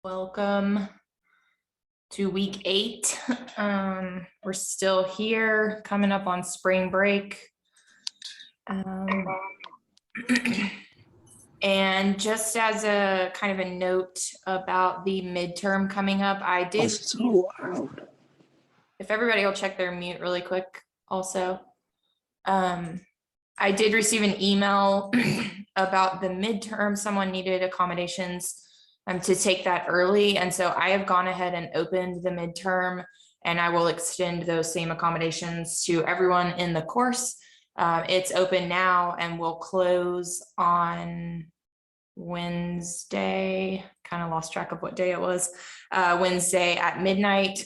Welcome to week 8. We're still here, coming up on spring break. And just as a kind of a note about the midterm coming up, I did, So loud. if everybody will check their mute really quick also. I did receive an email about the midterm. Someone needed accommodations to take that early. And so I have gone ahead and opened the midterm, and I will extend those same accommodations to everyone in the course. It's open now and will close on Wednesday. Kind of lost track of what day it was. Wednesday at midnight,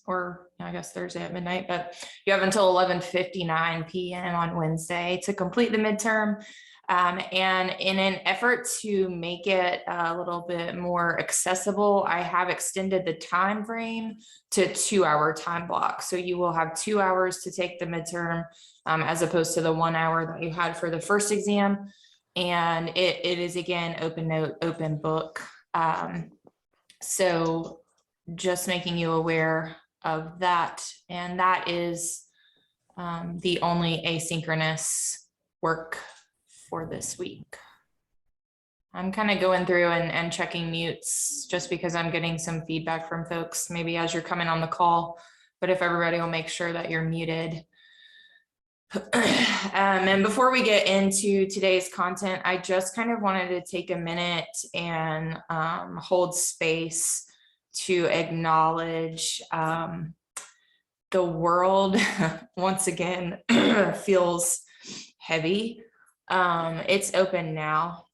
or I guess Thursday at midnight, but you have until 11:59 p.m. on Wednesday to complete the midterm. And in an effort to make it a little bit more accessible, I have extended the time frame to 2-hour time block. So you will have 2 hours to take the midterm as opposed to the 1 hour that you had for the first exam. And it is, again, open note, open book. So just making you aware of that. And that is the only asynchronous work for this week. I'm kind of going through and checking mutes just because I'm getting some feedback from folks, maybe as you're coming on the call, but if everybody will make sure that you're muted. And before we get into today's content, I just kind of wanted to take a minute and hold space to acknowledge the world once again feels heavy. It's open now.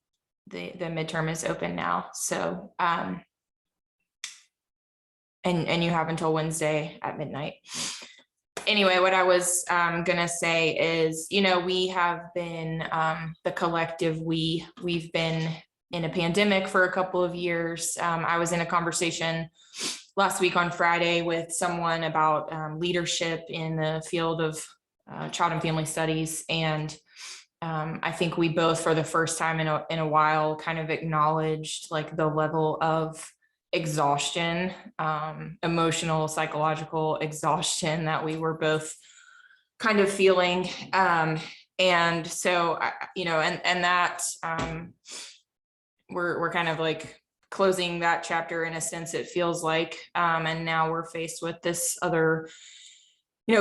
The midterm is open now. So and you have until Wednesday at midnight. Anyway, what I was gonna say is, we have been the collective, we've been in a pandemic for a couple of years. I was in a conversation last week on Friday with someone about leadership in the field of child and family studies. And I think we both, for the first time in a while, kind of acknowledged like the level of exhaustion, emotional, psychological exhaustion that we were both kind of feeling. And so, and that we're kind of like closing that chapter in a sense, it feels like, and now we're faced with this other,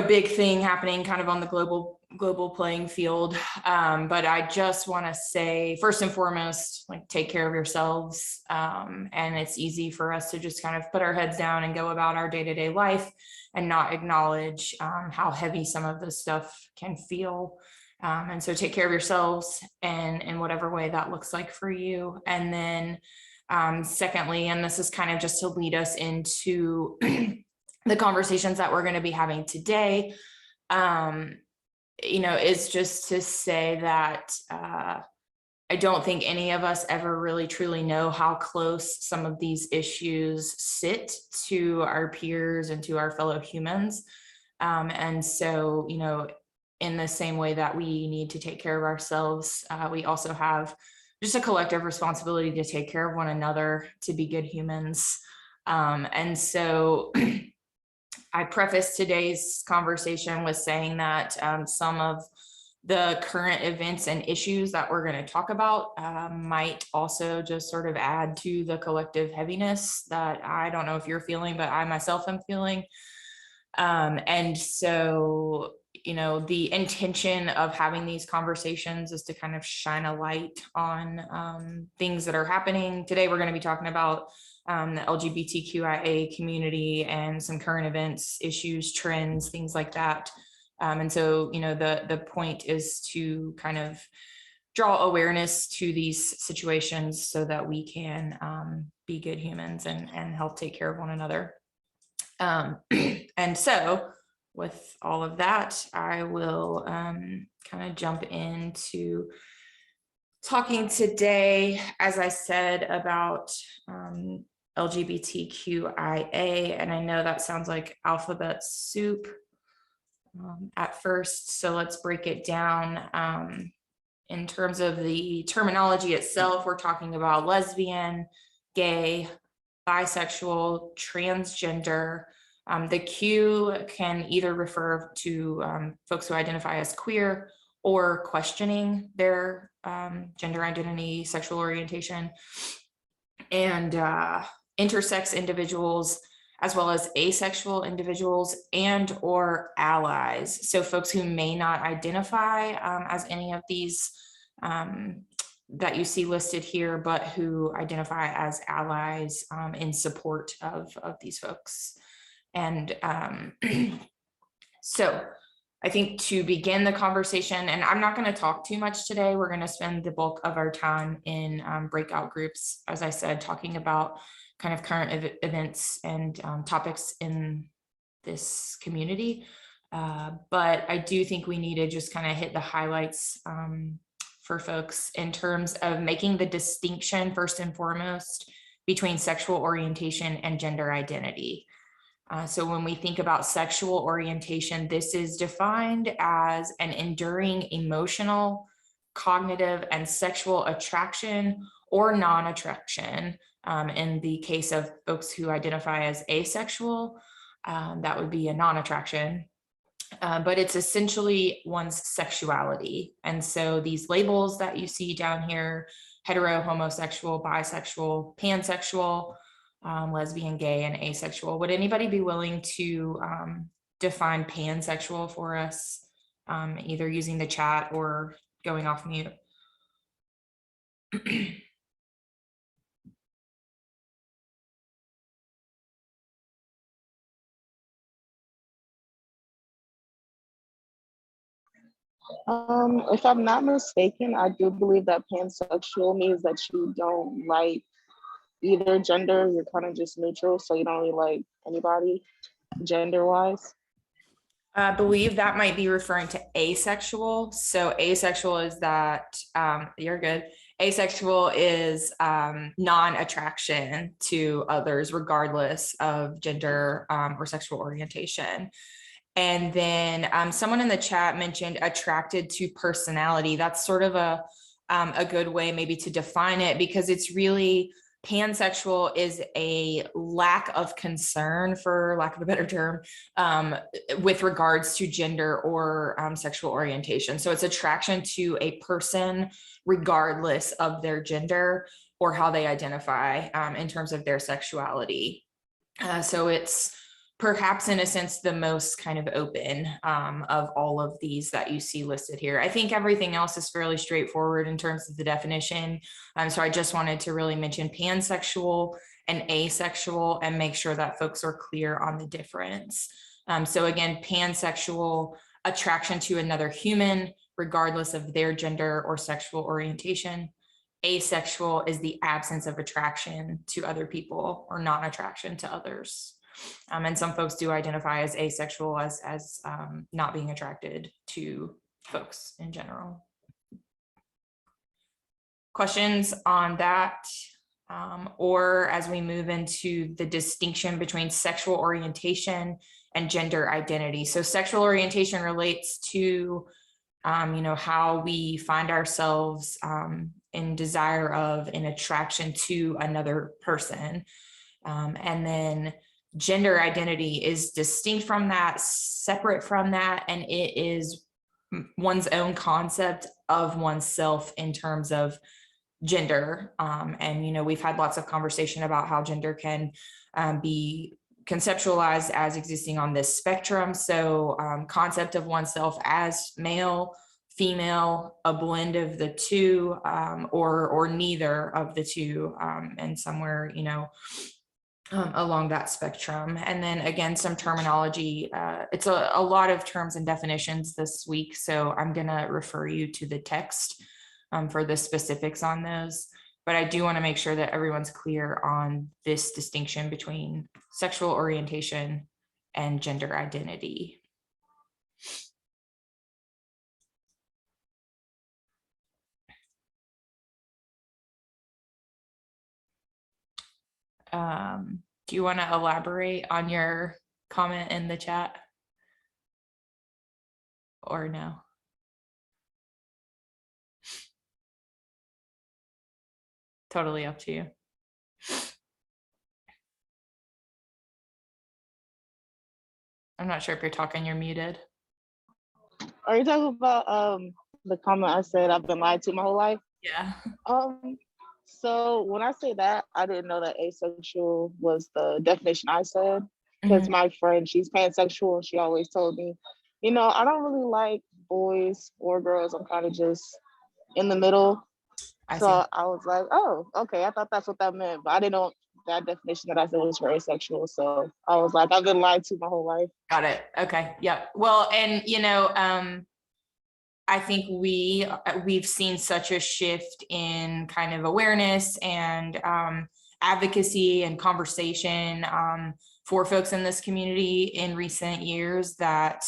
big thing happening kind of on the global playing field. But I just want to say, first and foremost, like, take care of yourselves. And it's easy for us to just kind of put our heads down and go about our day-to-day life and not acknowledge how heavy some of this stuff can feel. And so take care of yourselves and in whatever way that looks like for you. And then secondly, and this is kind of just to lead us into the conversations that we're going to be having today, is just to say that I don't think any of us ever really truly know how close some of these issues sit to our peers and to our fellow humans. And so, in the same way that we need to take care of ourselves, we also have just a collective responsibility to take care of one another, to be good humans. And so I prefaced today's conversation with saying that some of the current events and issues that we're going to talk about might also just sort of add to the collective heaviness that I don't know if you're feeling, but I myself am feeling. And so, the intention of having these conversations is to kind of shine a light on things that are happening. Today, we're going to be talking about the LGBTQIA community and some current events, issues, trends, things like that. And so, the point is to kind of draw awareness to these situations so that we can be good humans and help take care of one another. And so with all of that, I will kind of jump into talking today, as I said, about LGBTQIA, and I know that sounds like alphabet soup at first, so let's break it down. In terms of the terminology itself, we're talking about lesbian, gay, bisexual, transgender. The Q can either refer to folks who identify as queer or questioning their gender identity, sexual orientation, and intersex individuals, as well as asexual individuals and or allies. So folks who may not identify as any of these that you see listed here, but who identify as allies in support of these folks. And so I think to begin the conversation, and I'm not going to talk too much today, we're going to spend the bulk of our time in breakout groups, as I said, talking about kind of current events and topics in this community. But I do think we need to just kind of hit the highlights for folks in terms of making the distinction first and foremost between sexual orientation and gender identity. So when we think about sexual orientation, this is defined as an enduring emotional, cognitive, and sexual attraction or non-attraction. In the case of folks who identify as asexual, that would be a non-attraction. But it's essentially one's sexuality. And so these labels that you see down here, hetero, homosexual, bisexual, pansexual, lesbian, gay, and asexual. Would anybody be willing to define pansexual for us, either using the chat or going off mute? If I'm not mistaken, I do believe that pansexual means that you don't like either gender, you're kind of just neutral, so you don't really like anybody gender-wise. I believe that might be referring to asexual. So asexual is that, you're good. Asexual is non-attraction to others, regardless of gender or sexual orientation. And then someone in the chat mentioned attracted to personality. That's sort of a good way maybe to define it, because it's really, pansexual is a lack of concern, for lack of a better term, with regards to gender or sexual orientation. So it's attraction to a person regardless of their gender or how they identify in terms of their sexuality. So it's perhaps in a sense the most kind of open of all of these that you see listed here. I think everything else is fairly straightforward in terms of the definition. So I just wanted to really mention pansexual and asexual and make sure that folks are clear on the difference. So again, pansexual, attraction to another human, regardless of their gender or sexual orientation. Asexual is the absence of attraction to other people or non-attraction to others. And some folks do identify as asexual as not being attracted to folks in general. Questions on that? Or as we move into the distinction between sexual orientation and gender identity. So sexual orientation relates to how we find ourselves in desire of, in attraction to another person. And then gender identity is distinct from that, separate from that, and it is one's own concept of oneself in terms of gender. And we've had lots of conversation about how gender can be conceptualized as existing on this spectrum. So concept of oneself as male, female, a blend of the two, or neither of the two, and somewhere along that spectrum. And then again, some terminology. It's a lot of terms and definitions this week, so I'm going to refer you to the text for the specifics on those. But I do want to make sure that everyone's clear on this distinction between sexual orientation and gender identity. Do you want to elaborate on your comment in the chat or no? Totally up to you. I'm not sure if you're talking, you're muted. Are you talking about the comment I said I've been lied to my whole life? Yeah. Um, so when I say that, I didn't know that asexual was the definition I said, because Mhm. my friend, she's pansexual, and she always told me, you know, I don't really like boys or girls. I'm kind of just in the middle. I So see. I was like, oh, okay. I thought that's what that meant, but I didn't know that definition that I said was for asexual. So I was like, I've been lied to my whole life. Got it. Okay. Yeah. Well, and I think we've seen such a shift in kind of awareness and advocacy and conversation for folks in this community in recent years that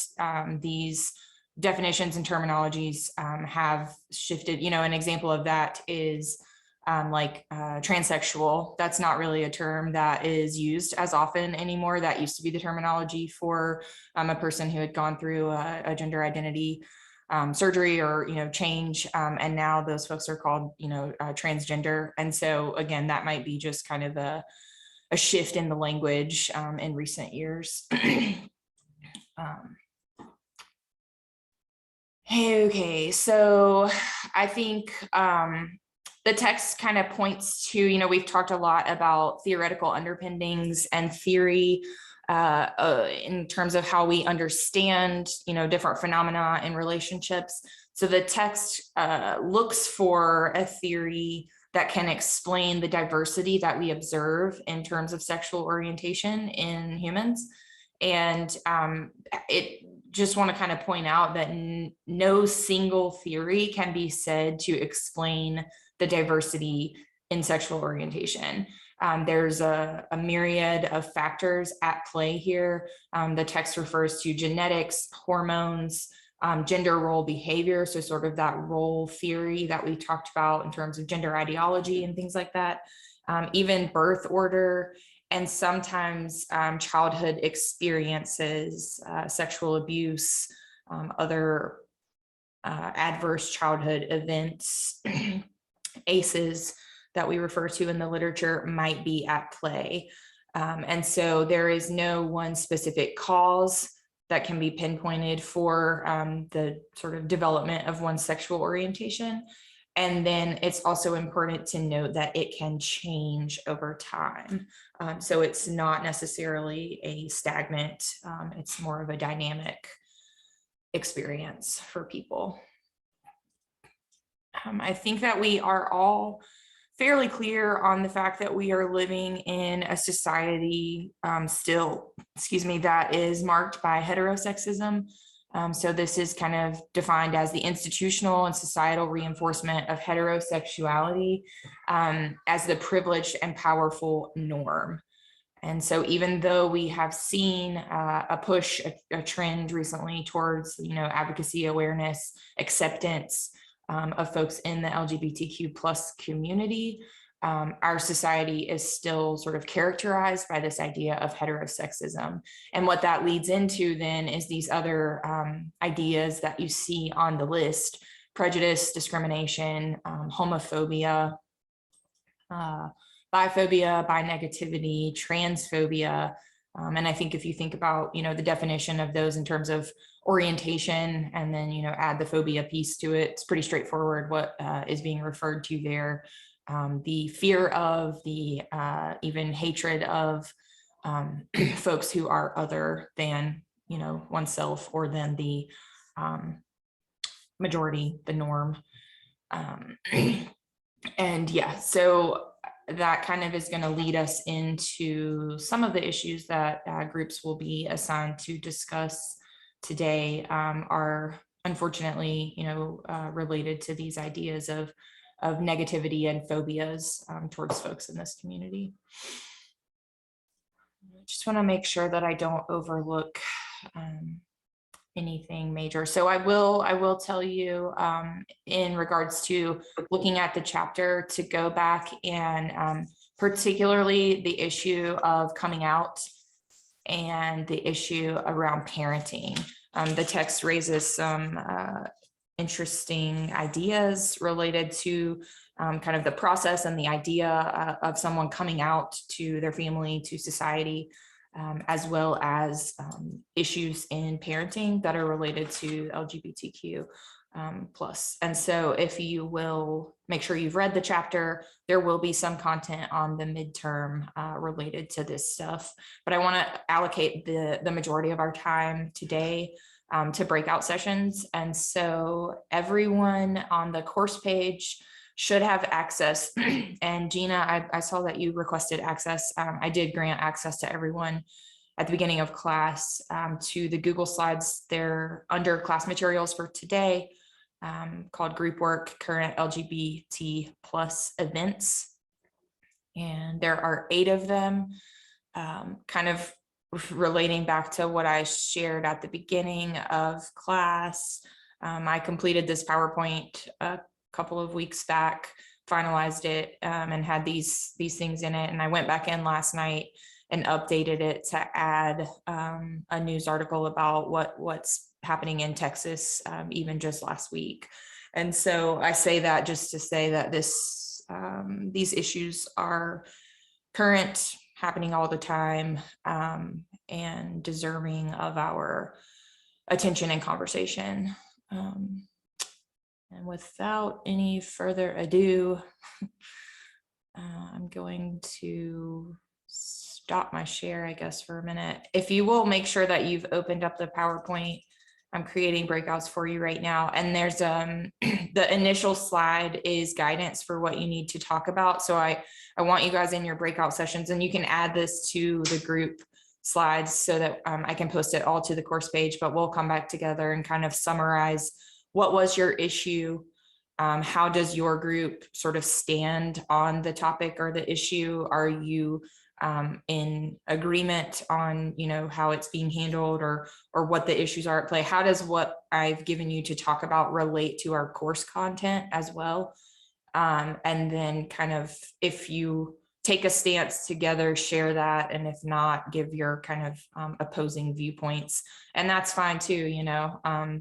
these definitions and terminologies have shifted. An example of that is transsexual. That's not really a term that is used as often anymore. That used to be the terminology for a person who had gone through a gender identity surgery or change, and now those folks are called transgender. And so again, that might be just kind of a shift in the language in recent years. Okay, so I think the text kind of points to, we've talked a lot about theoretical underpinnings and theory in terms of how we understand, different phenomena in relationships. So the text looks for a theory that can explain the diversity that we observe in terms of sexual orientation in humans. And it just want to kind of point out that no single theory can be said to explain the diversity in sexual orientation. There's a myriad of factors at play here. The text refers to genetics, hormones, gender role behavior. So sort of that role theory that we talked about in terms of gender ideology and things like that, even birth order, and sometimes childhood experiences, sexual abuse, other adverse childhood events, ACEs that we refer to in the literature might be at play. And so there is no one specific cause that can be pinpointed for the sort of development of one's sexual orientation. And then it's also important to note that it can change over time. So it's not necessarily a stagnant, it's more of a dynamic experience for people. I think that we are all fairly clear on the fact that we are living in a society still, that is marked by heterosexism. So this is kind of defined as the institutional and societal reinforcement of heterosexuality as the privileged and powerful norm. And so even though we have seen a push, a trend recently towards, advocacy, awareness, acceptance of folks in the LGBTQ plus community, our society is still sort of characterized by this idea of heterosexism. And what that leads into then is these other ideas that you see on the list: prejudice, discrimination, homophobia, biphobia, bi-negativity, transphobia. And I think if you think about, the definition of those in terms of orientation and then, add the phobia piece to it, it's pretty straightforward what is being referred to there. The fear of, the even hatred of folks who are other than, oneself or than the majority, the norm. And yeah, so that kind of is going to lead us into some of the issues that groups will be assigned to discuss today are unfortunately, related to these ideas of negativity and phobias towards folks in this community. Just want to make sure that I don't overlook anything major. So I will tell you in regards to looking at the chapter to go back and particularly the issue of coming out and the issue around parenting. The text raises some interesting ideas related to kind of the process and the idea of someone coming out to their family, to society. as well as issues in parenting that are related to LGBTQ plus. And so if you will make sure you've read the chapter, there will be some content on the midterm related to this stuff. But I want to allocate the majority of our time today to breakout sessions. And so everyone on the course page should have access. And Gina, I saw that you requested access. I did grant access to everyone at the beginning of class to the Google Slides. They're under class materials for today, called Group Work Current LGBT plus Events. And there are 8 of them, kind of relating back to what I shared at the beginning of class. I completed this PowerPoint a couple of weeks back, finalized it, and had these things in it. And I went back in last night and updated it to add a news article about what's happening in Texas, even just last week. And so I say that just to say that these issues are current, happening all the time, and deserving of our attention and conversation. And without any further ado, I'm going to stop my share, I guess, for a minute. If you will make sure that you've opened up the PowerPoint, I'm creating breakouts for you right now. And there's the initial slide is guidance for what you need to talk about. So I want you guys in your breakout sessions, and you can add this to the group slides so that I can post it all to the course page, but we'll come back together and kind of summarize what was your issue. How does your group sort of stand on the topic or the issue? Are you in agreement on, how it's being handled, or what the issues are at play? How does what I've given you to talk about relate to our course content as well? And then kind of, if you take a stance together, share that. And if not, give your kind of opposing viewpoints. And that's fine too.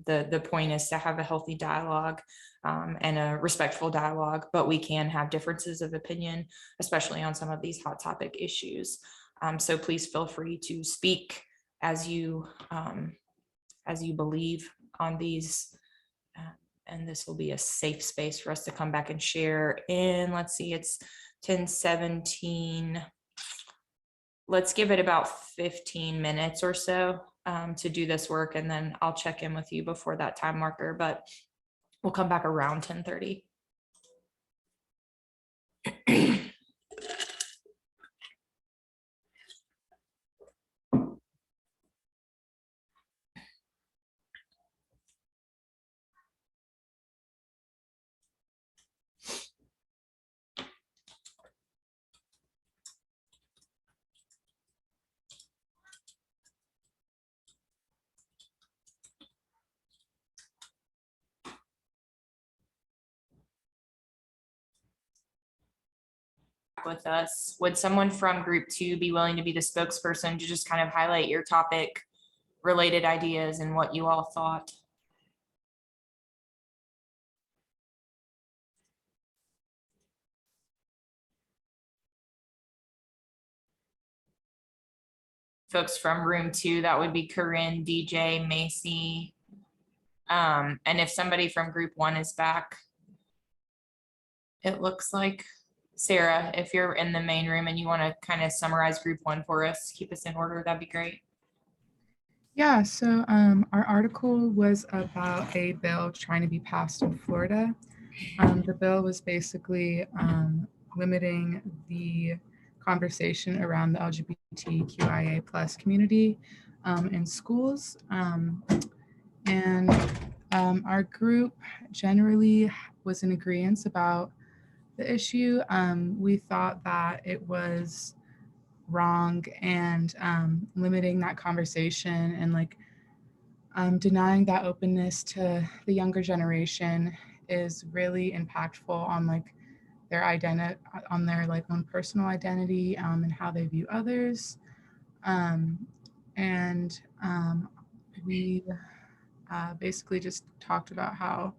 The point is to have a healthy dialogue and a respectful dialogue, but we can have differences of opinion, especially on some of these hot topic issues. So please feel free to speak as you believe on these. And this will be a safe space for us to come back and share. And let's see, it's 10:17. Let's give it about 15 minutes or so to do this work, and then I'll check in with you before that time marker, but we'll come back around 10:30. With us, would someone from group 2 be willing to be the spokesperson to just kind of highlight your topic related ideas and what you all thought? Folks from room 2, that would be Corinne, DJ, Macy. And if somebody from group 1 is back, it looks like Sarah, if you're in the main room and you want to kind of summarize group 1 for us, keep us in order, that'd be great. Yeah, so our article was about a bill trying to be passed in Florida. The bill was basically limiting the conversation around the LGBTQIA plus community in schools. And our group generally was in agreement about the issue. We thought that it was wrong, and limiting that conversation and denying that openness to the younger generation is really impactful on their identity, on their own personal identity, and how they view others. We basically just talked about how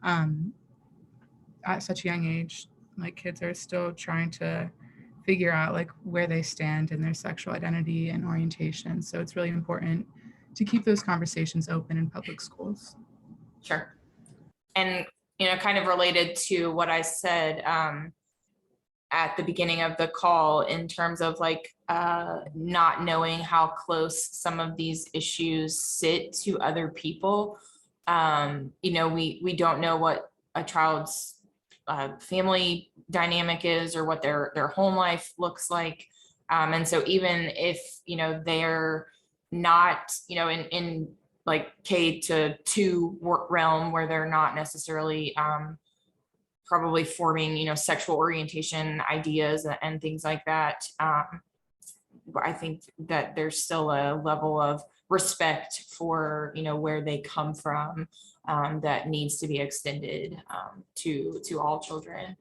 at such a young age, kids are still trying to figure out like where they stand in their sexual identity and orientation. So it's really important to keep those conversations open in public schools. Sure. And, kind of related to what I said at the beginning of the call in terms of like not knowing how close some of these issues sit to other people. We don't know what a child's family dynamic is or what their home life looks like. And so even if, they're not, in like K-2 realm where they're not necessarily probably forming, sexual orientation ideas and things like that. I think that there's still a level of respect for, where they come from that needs to be extended to all children,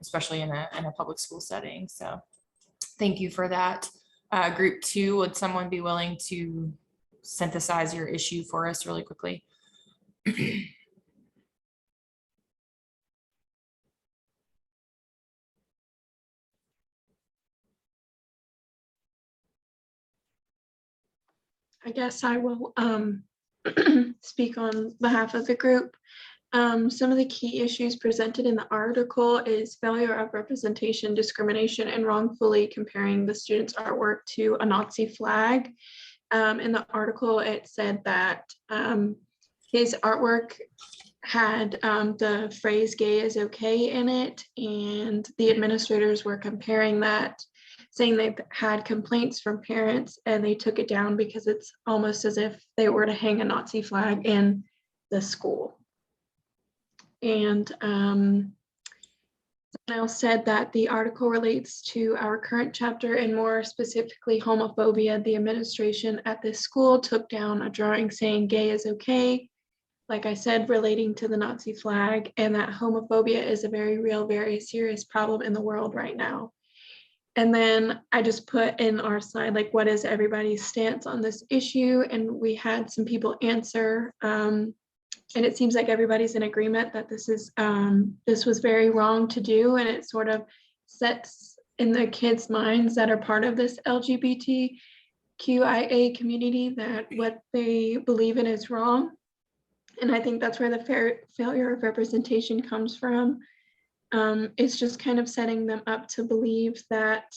especially in a public school setting. So thank you for that. Group 2, would someone be willing to synthesize your issue for us really quickly? I guess I will speak on behalf of the group. Some of the key issues presented in the article is failure of representation, discrimination, and wrongfully comparing the student's artwork to a Nazi flag. In the article, it said that his artwork had the phrase "gay is okay" in it, and the administrators were comparing that, saying they've had complaints from parents and they took it down because it's almost as if they were to hang a Nazi flag in the school. And Niall said that the article relates to our current chapter and more specifically homophobia. The administration at this school took down a drawing saying "gay is okay," like I said, relating to the Nazi flag, and that homophobia is a very real, very serious problem in the world right now. And then I just put in our slide, like, what is everybody's stance on this issue? And we had some people answer, and it seems like everybody's in agreement that this was very wrong to do, and it sort of sets in the kids' minds that are part of this LGBTQIA community that what they believe in is wrong. And I think that's where the failure of representation comes from. It's just kind of setting them up to believe that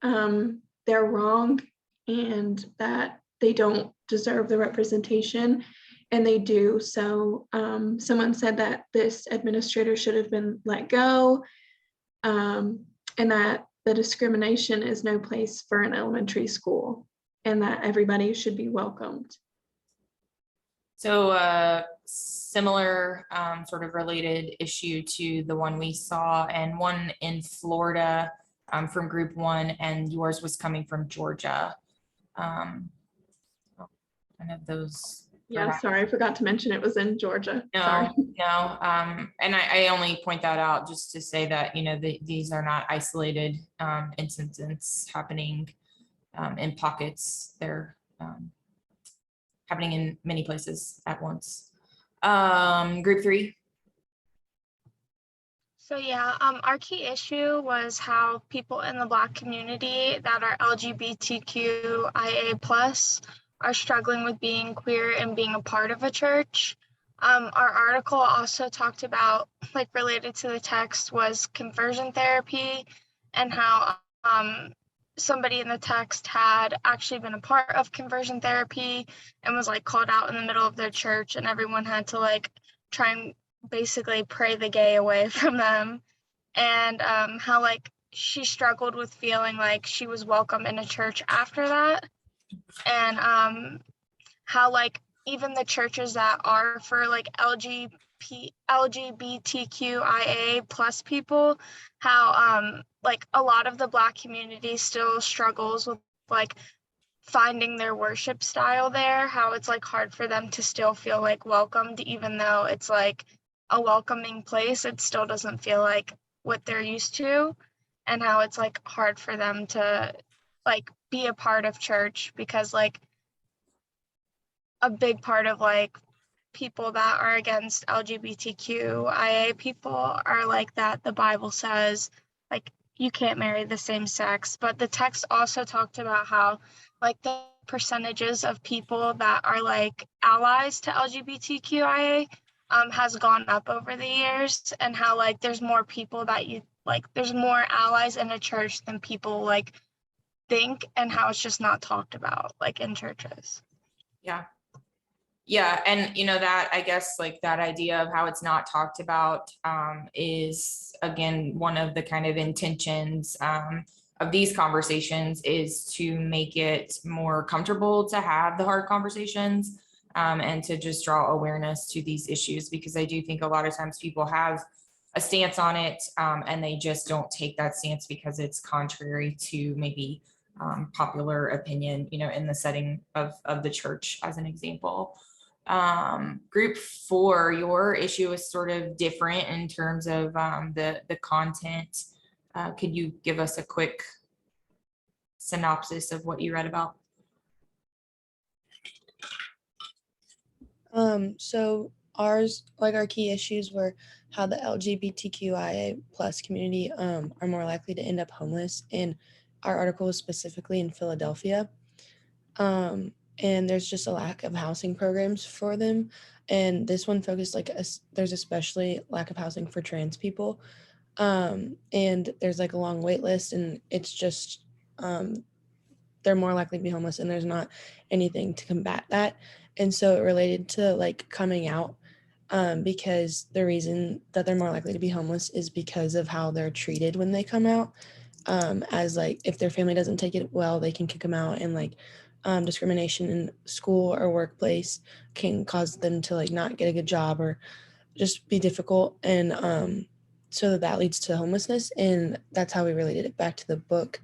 they're wrong and that they don't deserve the representation, and they do. So someone said that this administrator should have been let go, and that the discrimination is no place for an elementary school, and that everybody should be welcomed. So similar sort of related issue to the one we saw, and one in Florida from group 1, and yours was coming from Georgia. Kind of those. Yeah, sorry, I forgot to mention it was in Georgia. Sorry. No. And I only point that out just to say that, these are not isolated incidents happening in pockets. They're happening in many places at once. Group 3. So yeah, our key issue was how people in the Black community that are LGBTQIA+ are struggling with being queer and being a part of a church. Our article also talked about, like, related to the text, was conversion therapy, and how somebody in the text had actually been a part of conversion therapy and was like called out in the middle of their church, and everyone had to like try and basically pray the gay away from them, and how like she struggled with feeling like she was welcome in a church after that, and how like even the churches that are for like LGBTQIA+ people, how like a lot of the Black community still struggles with like finding their worship style there, how it's like hard for them to still feel like welcomed, even though it's like a welcoming place, it still doesn't feel like what they're used to, and how it's like hard for them to like be a part of church, because like a big part of like people that are against LGBTQIA people are like that the Bible says like you can't marry the same sex, but the text also talked about how like the percentages of people that are like allies to LGBTQIA has gone up over the years, and how like there's more people that you like, there's more allies in a church than people like think, and how it's just not talked about like in churches. Yeah. Yeah, and that, I guess, like that idea of how it's not talked about is again one of the kind of intentions of these conversations, is to make it more comfortable to have the hard conversations and to just draw awareness to these issues, because I do think a lot of times people have a stance on it and they just don't take that stance because it's contrary to maybe popular opinion, in the setting of the church, as an example. Group 4, your issue is sort of different in terms of the content. Could you give us a quick synopsis of what you read about? So ours, like our key issues were how the LGBTQIA plus community are more likely to end up homeless, and our article was specifically in Philadelphia. And there's just a lack of housing programs for them. And this one focused there's especially lack of housing for trans people. And there's like a long wait list, and it's just, they're more likely to be homeless, and there's not anything to combat that. And so it related to like coming out, because the reason that they're more likely to be homeless is because of how they're treated when they come out. As like, if their family doesn't take it well, they can kick them out, and like discrimination in school or workplace can cause them to like not get a good job or just be difficult. And so that leads to homelessness, and that's how we related it back to the book.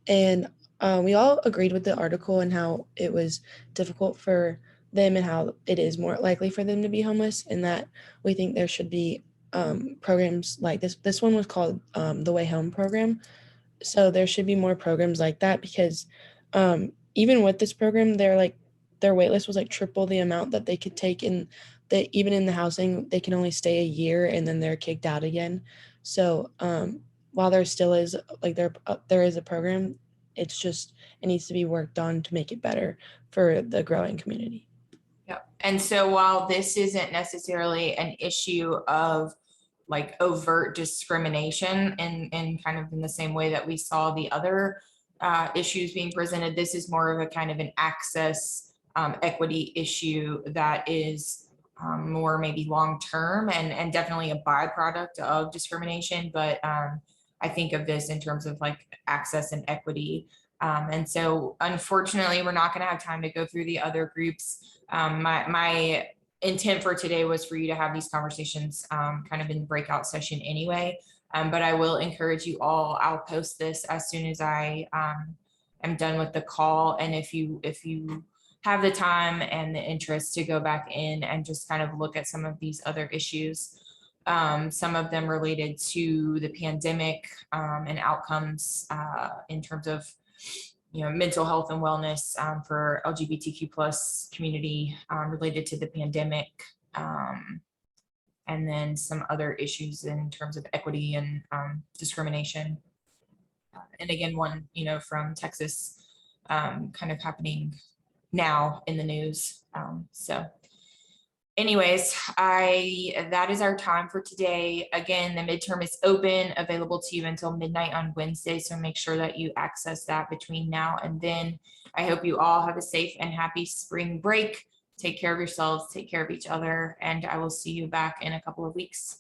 And we all agreed with the article and how it was difficult for them and how it is more likely for them to be homeless, and that we think there should be programs like this. This one was called the Way Home program. So there should be more programs like that, because even with this program, their wait list was like triple the amount that they could take, and they, even in the housing, they can only stay a year and then they're kicked out again. So while there still is like there is a program, it's just, it needs to be worked on to make it better for the growing community. Yeah. And so while this isn't necessarily an issue of like overt discrimination and kind of in the same way that we saw the other issues being presented, this is more of a kind of an access equity issue that is more maybe long-term and definitely a byproduct of discrimination. But I think of this in terms of like access and equity. And so unfortunately, we're not going to have time to go through the other groups. My intent for today was for you to have these conversations kind of in breakout session anyway. But I will encourage you all, I'll post this as soon as I am done with the call. And if you have the time and the interest to go back in and just kind of look at some of these other issues, some of them related to the pandemic and outcomes in terms of mental health and wellness for LGBTQ plus community related to the pandemic, and then some other issues in terms of equity and discrimination. And again, one from Texas kind of happening now in the news. So anyways, that is our time for today. Again, the midterm is open, available to you until midnight on Wednesday. So make sure that you access that between now and then. I hope you all have a safe and happy spring break. Take care of yourselves, take care of each other, and I will see you back in a couple of weeks.